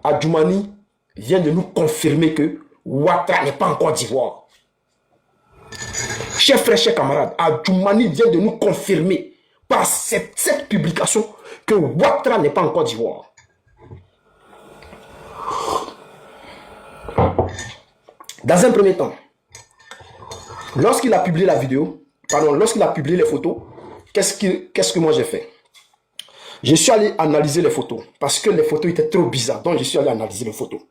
Adjoumani vient de nous confirmer que Ouattara n'est pas en Côte d'Ivoire. Chers frères, chers camarades, Adjoumani vient de nous confirmer par cette publication que Ouattara n'est pas en Côte d'Ivoire. Dans un premier temps, lorsqu'il a publié la vidéo, lorsqu'il a publié les photos, qu'est-ce que moi j'ai fait? Je suis allé analyser les photos parce que les photos étaient trop bizarres. Donc je suis allé analyser les photos.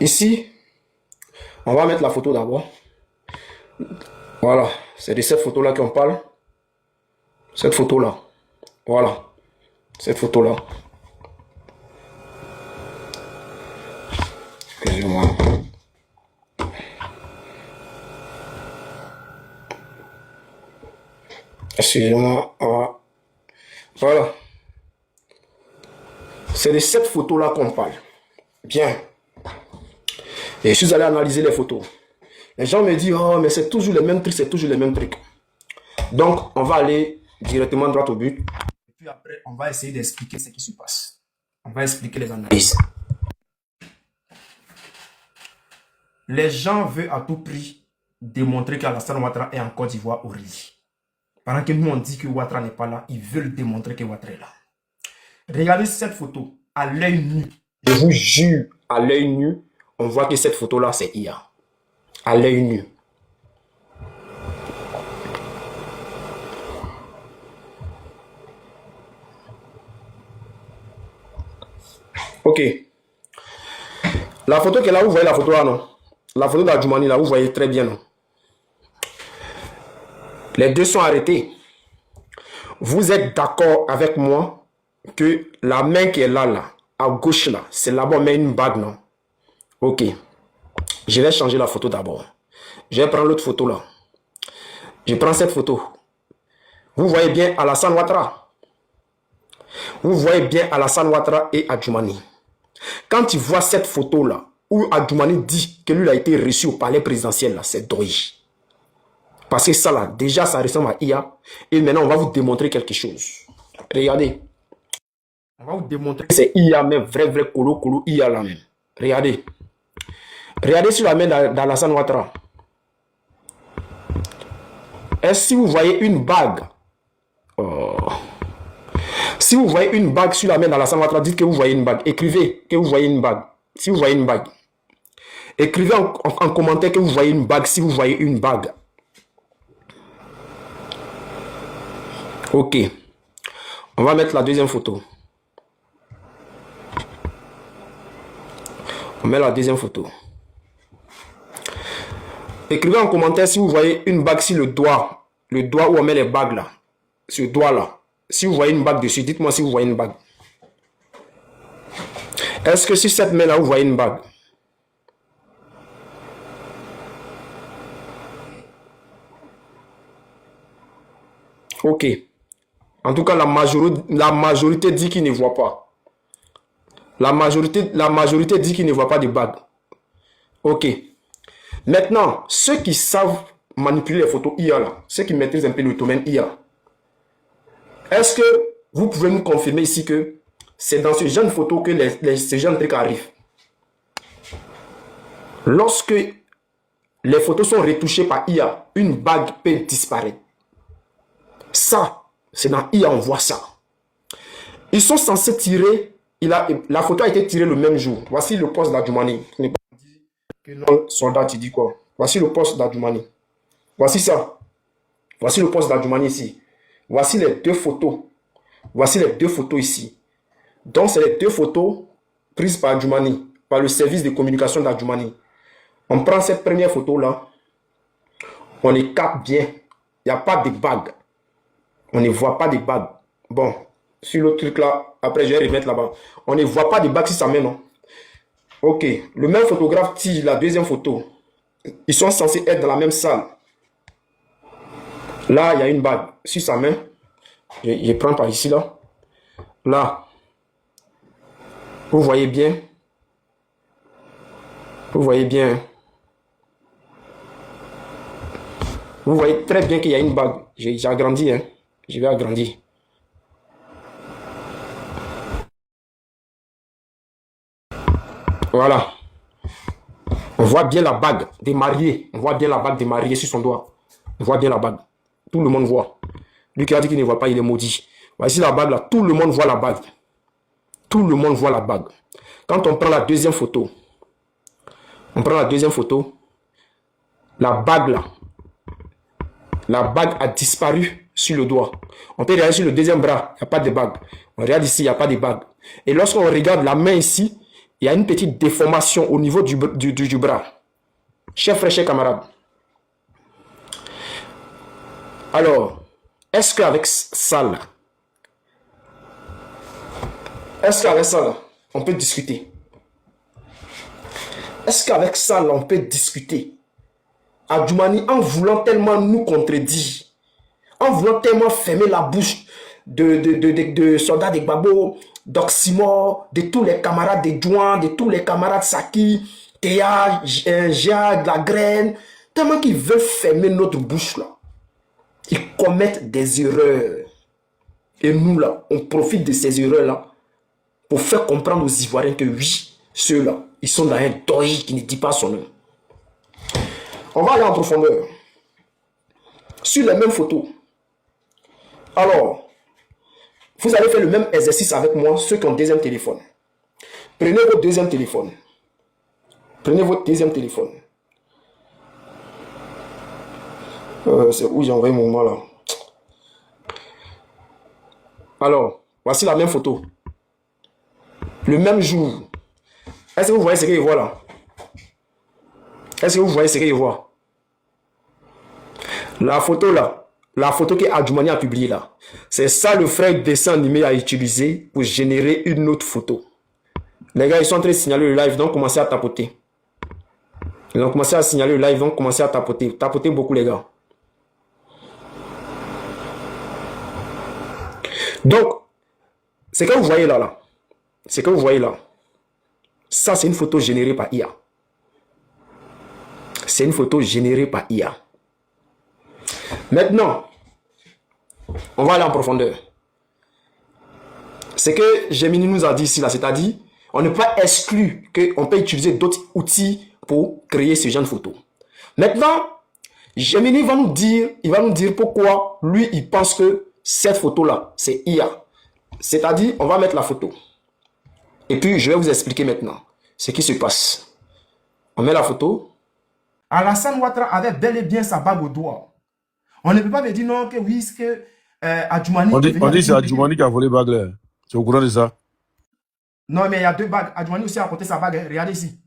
Ici, on va mettre la photo d'abord. Voilà, c'est de cette photo-là qu'on parle. Cette photo-là. Voilà, cette photo-là. Excusez-moi. Excusez-moi. Voilà. C'est de cette photo-là qu'on parle. Bien. Et je suis allé analyser les photos. Les gens me disent, oh, mais c'est toujours les mêmes trucs, c'est toujours les mêmes trucs. Donc, on va aller directement droit au but. Et puis après, on va essayer d'expliquer ce qui se passe. On va expliquer les analyses. Les gens veulent à tout prix démontrer qu'Alassane Ouattara est en Côte d'Ivoire au Rili. Pendant que nous on dit que Ouattara n'est pas là, ils veulent démontrer que Ouattara est là. Regardez cette photo à l'œil nu. Je vous jure, à l'œil nu, on voit que cette photo-là, c'est IA. À l'œil nu. Ok. La photo que là, vous voyez la photo là, non? La photo d'Adjoumani, là, vous voyez très bien, non? Les deux sont arrêtés. Vous êtes d'accord avec moi que la main qui est là, à gauche, là, c'est là-bas, on met une bague, non? Ok. Je vais changer la photo d'abord. Je vais prendre l'autre photo, là. Je prends cette photo. Vous voyez bien Alassane Ouattara. Vous voyez bien Alassane Ouattara et Adjoumani. Quand tu vois cette photo-là, où Adjoumani dit que lui a été reçu au palais présidentiel, là, c'est doy. Parce que ça, là, déjà, ça ressemble à IA. Et maintenant, on va vous démontrer quelque chose. Regardez. On va vous démontrer que c'est IA, même vrai colo IA là même. Regardez. Regardez sur la main d'Alassane Ouattara. Est-ce que vous voyez une bague? Oh. Si vous voyez une bague sur la main d'Alassane Ouattara, dites que vous voyez une bague. Écrivez que vous voyez une bague. Si vous voyez une bague. Écrivez en commentaire que vous voyez une bague si vous voyez une bague. Ok. On va mettre la deuxième photo. On met la deuxième photo. Écrivez en commentaire si vous voyez une bague sur le doigt. Le doigt où on met les bagues là. Ce doigt là. Si vous voyez une bague dessus, dites-moi si vous voyez une bague. Est-ce que sur cette main là, vous voyez une bague? Ok. En tout cas, la majorité dit qu'il ne voit pas. La majorité dit qu'il ne voit pas de bague. Ok. Maintenant, ceux qui savent manipuler les photos IA, là, ceux qui maîtrisent un peu le domaine IA, est-ce que vous pouvez nous confirmer ici que c'est dans ce genre de photo que ces genre de trucs arrivent? Lorsque les photos sont retouchées par IA, une bague peut disparaître. Ça, c'est dans IA, on voit ça. Ils sont censés tirer, la photo a été tirée le même jour. Voici le poste d'Adjoumani. Que non, soldat, tu dis quoi? Voici le poste d'Adjoumani. Voici ça. Voici le poste d'Adjoumani ici. Voici les deux photos. Voici les deux photos ici. Donc, c'est les deux photos prises par Adjoumani, par le service de communication d'Adjoumani. On prend cette première photo-là. On écarte bien. Il n'y a pas de bague. On ne voit pas de bague. Bon, sur l'autre truc là, après je vais remettre là-bas. On ne voit pas de bague sur sa main, non? Ok, le même photographe tire la deuxième photo. Ils sont censés être dans la même salle. Là, il y a une bague sur sa main. Je prends par ici, là. Là. Vous voyez bien. Vous voyez bien. Vous voyez très bien qu'il y a une bague. J'ai agrandi, hein. Je vais agrandir. Voilà. On voit bien la bague des mariés. On voit bien la bague des mariés sur son doigt. On voit bien la bague. Tout le monde voit. Lui qui a dit qu'il ne voit pas, il est maudit. Voici la bague là. Tout le monde voit la bague. Tout le monde voit la bague. Quand on prend la deuxième photo, la bague là, la bague a disparu sur le doigt. On peut regarder sur le deuxième bras, il n'y a pas de bague. On regarde ici, il n'y a pas de bague. Et lorsqu'on regarde la main ici, il y a une petite déformation au niveau du bras. Chers frères, chers camarades. Alors, est-ce qu'avec ça là, on peut discuter? Est-ce qu'avec ça là, on peut discuter? Adjoumani, en voulant tellement nous contredire, en voulant tellement fermer la bouche de soldats de Gbagbo, d'Oxymore, de tous les camarades de Djouan, de tous les camarades Saki, Théa, Gia, de la graine, tellement qu'ils veulent fermer notre bouche là. Ils commettent des erreurs. Et nous là, on profite de ces erreurs là pour faire comprendre aux Ivoiriens que oui, ceux-là, ils sont dans un deuil qui ne dit pas son nom. On va aller en profondeur. Sur les mêmes photos. Alors, vous allez faire le même exercice avec moi, ceux qui ont deuxième téléphone. Prenez votre deuxième téléphone. Prenez votre deuxième téléphone. C'est où j'ai envoyé mon moment là. Alors, voici la même photo. Le même jour. Est-ce que vous voyez ce qu'il voit là? Est-ce que vous voyez ce qu'il voit? La photo là, la photo que Adjoumani a publiée là, c'est ça le frère dessin animé a utilisé pour générer une autre photo. Les gars, ils sont en train de signaler le live, donc commencez à tapoter. Ils ont commencé à signaler le live, donc commencez à tapoter. Tapotez beaucoup les gars. Donc, ce que vous voyez là, ce que vous voyez là, ça c'est une photo générée par IA. C'est une photo générée par IA. Maintenant, on va aller en profondeur. Ce que Gemini nous a dit ici, là, c'est-à-dire, on ne peut pas exclure qu'on peut utiliser d'autres outils pour créer ce genre de photo. Maintenant, Gemini va nous dire, pourquoi lui, il pense que cette photo-là, c'est IA. C'est-à-dire, on va mettre la photo. Et puis, je vais vous expliquer maintenant ce qui se passe. On met la photo. Alassane Ouattara avait bel et bien sa bague au doigt. On ne peut pas me dire non, que oui, c'est que Adjoumani... On dit que c'est Adjoumani qui a volé bague là. Tu es au courant de ça? Non, mais il y a deux bagues. Adjoumani aussi a apporté sa bague. Regardez ici.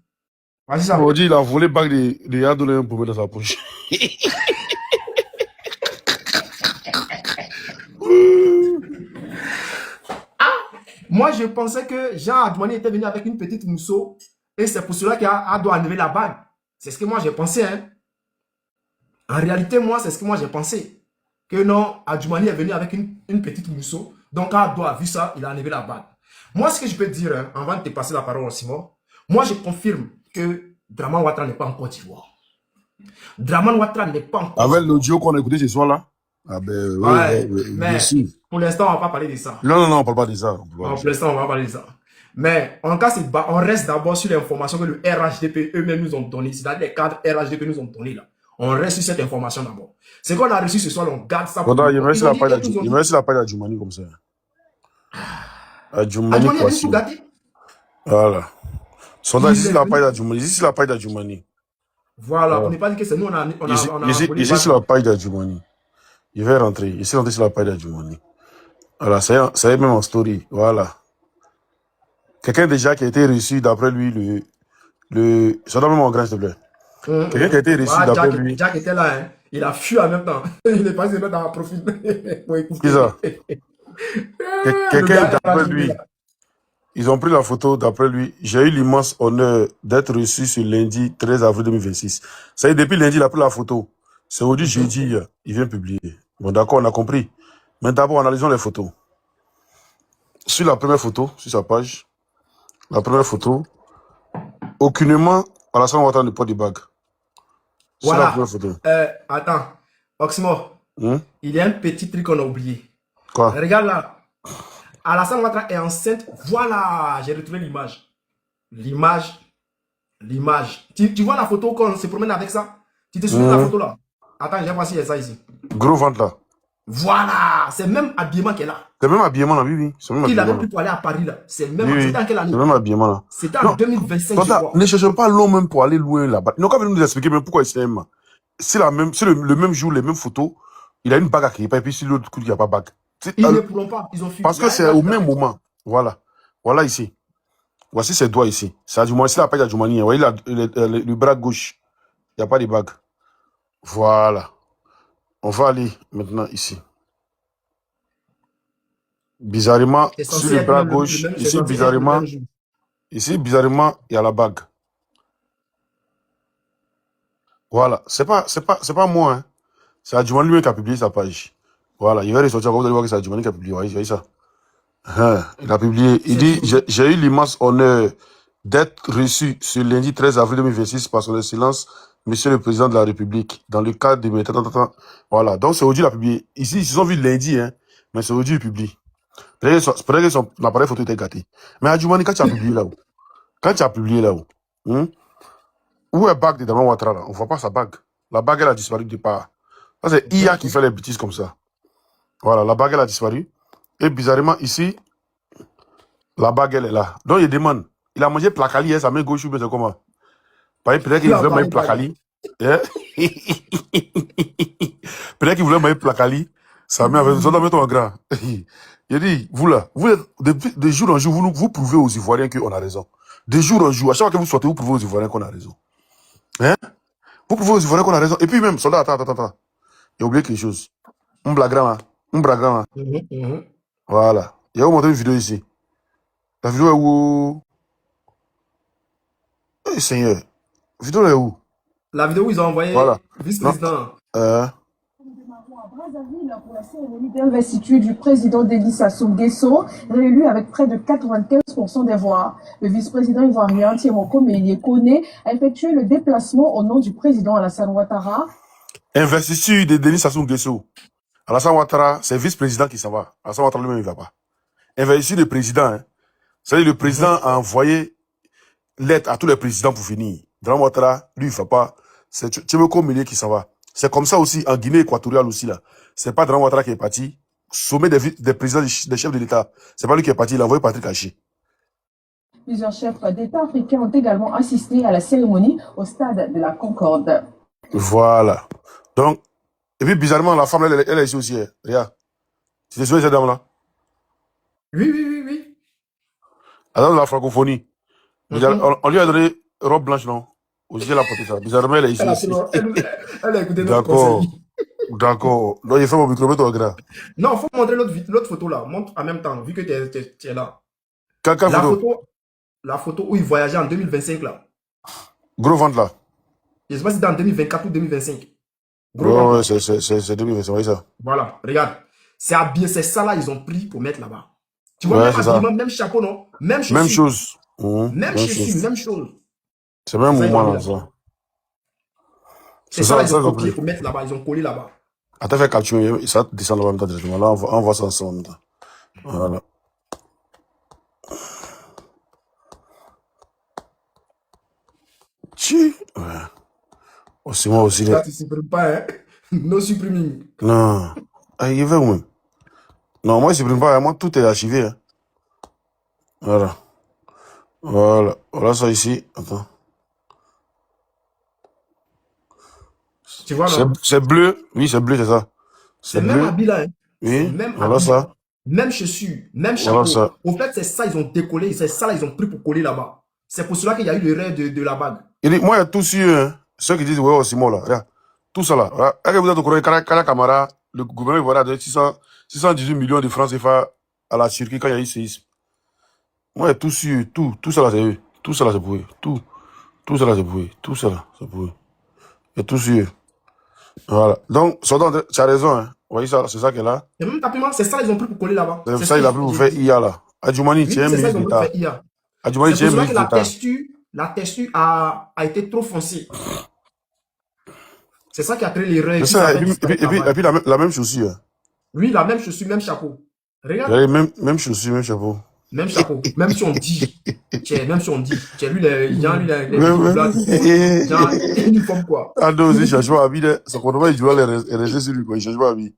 Voici ça. On dit qu'il a volé bague de Yadoulé pour mettre dans sa poche. Moi, je pensais que Jean Adjoumani était venu avec une petite mousseau et c'est pour cela qu'il doit enlever la bague. C'est ce que moi j'ai pensé. Hein. En réalité, moi, c'est ce que moi j'ai pensé. Que non, Adjoumani est venu avec une petite mousseau. Donc, quand Ado a vu ça, il a enlevé la bague. Moi, ce que je peux te dire, hein, avant de te passer la parole, Simon, moi, je confirme que Draman Ouattara n'est pas en Côte d'Ivoire. Draman Ouattara n'est pas en Côte d'Ivoire. Avec l'audio qu'on a écouté ce soir là? Ah ben, oui, mais pour l'instant, on ne va pas parler de ça. Non, on ne parle pas de ça. Pour l'instant, on va parler de ça. Mais en cas, on reste d'abord sur l'information que le RHDP eux-mêmes nous ont donné, c'est-à-dire les cadres RHDP nous ont donné là. On reste sur cette information d'abord. Ce qu'on a reçu ce soir, on garde ça. Il me reste la paille d'Adjoumani comme ça. Adjoumani est tout gâté. Voilà. Ici, c'est la paille d'Adjoumani. Ici, c'est la paille d'Adjoumani. Voilà, on n'est pas dit que c'est nous, on a ici, c'est la paille d'Adjoumani. Il va rentrer. Ici, on est sur la paille d'Adjoumani. Voilà, ça y est même en story. Voilà. Quelqu'un déjà qui a été reçu d'après lui, ça donne même en grand, s'il te plaît. Quelqu'un qui a été reçu d'après lui. Jack était là, hein. Il a fui en même temps. Il est passé dans la profil. Qui ça? Quelqu'un d'après lui. Ils ont pris la photo d'après lui. J'ai eu l'immense honneur d'être reçu ce lundi 13 avril 2026. Ça y est, depuis lundi, il a pris la photo. C'est aujourd'hui, jeudi, il vient publier. Bon, d'accord, on a compris. Mais d'abord, analysons les photos. Sur la première photo, sur sa page, la première photo, aucunement, Alassane Ouattara ne porte de bague. Sur la première photo. Attends, Oxymore, il y a un petit truc qu'on a oublié. Quoi? Regarde là. Alassane Ouattara est enceinte. Voilà, j'ai retrouvé l'image. L'image L'image. Tu vois la photo quand on se promène avec ça? Tu te souviens de la photo là? Attends, je vais voir si il y a ça ici. Gros ventre là. Voilà, c'est même habillement qu'elle a. C'est même habillement là, oui, oui. C'est même Il habillement avait là. pris pour aller à Paris là. C'est Oui, même. oui. C'était en quelle année? C'est même habillement là. C'était en Non, 2025, je Tonta, crois. ne cherchez pas l'homme même pour aller loin là-bas. Ils n'ont qu'à venir nous expliquer même pourquoi il s'aime. C'est le même jour, les mêmes photos. Il a une bague à Kripa et puis si l'autre coup, il n'y a pas bague. Ils ne pourront pas. Ils ont fui. Parce Il y a que un c'est gars au qui même t'appelle. moment. Voilà. Voilà ici. Voici ses doigts ici. C'est Adjoumani. C'est la page d'Adjoumani. Vous voyez le bras gauche. Il n'y a pas de bague. Voilà. On va aller maintenant ici. Bizarrement, C'est sur censé le être bras même le gauche, même. C'est ici, censé être le bizarrement, même jour. il y a la bague. Voilà. C'est pas moi, hein. C'est Adjoumani lui qui a publié sa page. Voilà. Il va ressortir, vous allez voir que c'est Adjoumani qui a publié. Vous voyez ça? Il a publié, il dit, j'ai eu l'immense honneur d'être reçu ce lundi 13 avril 2026 par son excellence, Monsieur le Président de la République, dans le cadre de mes... Voilà, donc c'est aujourd'hui qu'il a publié. Ici, ils se sont vus lundi, hein, mais c'est aujourd'hui qu'il publie. Peut-être que son appareil photo était gâté. Mais Adjoumani, quand tu as publié là-haut, où est bague de Damien Ouattara là? On voit pas sa bague. La bague, elle a disparu de part. Ça, c'est IA qui fait les bêtises comme ça. Voilà, la bague, elle a disparu. Et bizarrement, ici, la bague, elle est là. Donc, il demande. Il a mangé placali, hein, sa main gauche, ou bien c'est comment? Peut-être qu'il voulait manger placali. Hein? Peut-être qu'il voulait manger placali. Sa main avait besoin de mettre en grand. Il dit, vous là, vous êtes, de jour en jour, vous prouvez aux Ivoiriens qu'on a raison. De jour en jour, à chaque fois que vous sortez, vous prouvez aux Ivoiriens qu'on a raison. Hein? Vous prouvez aux Ivoiriens qu'on a raison. Et puis même, soldat, attends. Il a oublié quelque chose. Un blagrand là. Voilà. Il va vous montrer une vidéo ici. La vidéo est où? Eh, Seigneur. La vidéo est où? La vidéo où ils ont envoyé Voilà. vice-président. Pour la cérémonie d'investiture du président Denis Sassou Nguesso, réélu avec près de 95% des voix. Le vice-président ivoirien Thiemoko Meyekone a effectué le déplacement au nom du président Alassane Ouattara. Investiture de Denis Sassou Nguesso. Alassane Ouattara, c'est vice-président qui s'en va. Alassane Ouattara lui-même, il ne va pas. Investiture de président, hein. C'est-à-dire le président a envoyé lettre à tous les présidents pour finir. Dans Ouattara, lui, il ne va pas. C'est Thiemoko Meyekone qui s'en va. C'est comme ça aussi en Guinée équatoriale aussi là. C'est pas Dramane Ouattara qui est parti. Sommet des présidents, des chefs de l'État. C'est pas lui qui est parti. Il a envoyé Patrick Haché. Plusieurs chefs d'État africains ont également assisté à la cérémonie au stade de la Concorde. Voilà. Donc, et puis bizarrement, la femme, elle est ici aussi. Regarde. Tu te souviens de cette dame-là? Oui. La dame de la francophonie. On lui a donné robe blanche, non? Aussi, elle a porté ça. Bizarrement, elle est ici aussi. Elle a écouté notre conseil. D'accord. Donc, il fait mon micromètre au gras. Non, il faut montrer l'autre photo là. Montre en même temps, vu que tu es là. Quelle photo? La photo où il voyageait en 2025 là. Gros ventre là. Je ne sais pas si c'était en 2024 ou 2025. Gros ouais, c'est 2025, oui, ça. Voilà, regarde. C'est ça là, ils ont pris pour mettre là-bas. Tu vois, ouais, même habillement, même chapeau, non? Même chaussure. Même chose. Même chaussure, même chose. C'est même moment là, ça. C'est ça, ils ont copié pour mettre là-bas, ils ont collé là-bas. Attends, fais capture, ça descend là-bas directement. Là, on voit ça ensemble. Voilà. Ouais. Aussi, moi aussi. Là, tu ne supprimes pas, hein? No suppriming. Non. Il veut où même? Non, moi, je ne supprime pas. Moi, tout est archivé. Hein. Voilà. Voilà ça ici. Attends. Tu vois, non? C'est bleu. Oui, c'est bleu, c'est ça. C'est même habit là. Hein? Oui, même voilà habit, ça. Même chaussures, même chapeau. Voilà ça. Au fait, c'est ça, ils ont décollé. C'est ça, là, ils ont pris pour coller là-bas. C'est pour cela qu'il y a eu le rêve de la bague. Il dit, moi, il y a tout sur eux. Hein. Ceux qui disent, ouais, aussi, moi, là. Regarde. Tout ça, là. Est-ce que vous êtes au courant, Kala Kamara, le gouvernement, voilà, de 618 millions de francs CFA à la Turquie quand il y a eu séisme. Moi, il y a tout sur eux. Tout ça, là, c'est eux. Tout ça, là, c'est pour eux. Tout ça, là, c'est pour eux. Tout ça, là, c'est pour eux. Il y a tout sur eux. Voilà. Donc, tu as raison, hein. Vous voyez ça, c'est ça qui est là. Et même tapis, c'est ça, ils ont pris pour coller là-bas. C'est ça, il a pris pour faire IA, là. Adjoumani, tu es un ministre d'État. Adjoumani, tu es un ministre d'État. La texture a été trop foncée. C'est ça qui a créé l'erreur. Et puis la même chaussure. Oui, la même chaussure, même chapeau. Regarde. Même chaussure, même chapeau. Même chapeau. Même si on dit. Même si on dit. Lui, il y a les Ouais, blagues. Il y a uniforme quoi. Ando aussi, il change pas d'habit. Son compagnon, il doit rester sur lui, quoi. Il change pas d'habit.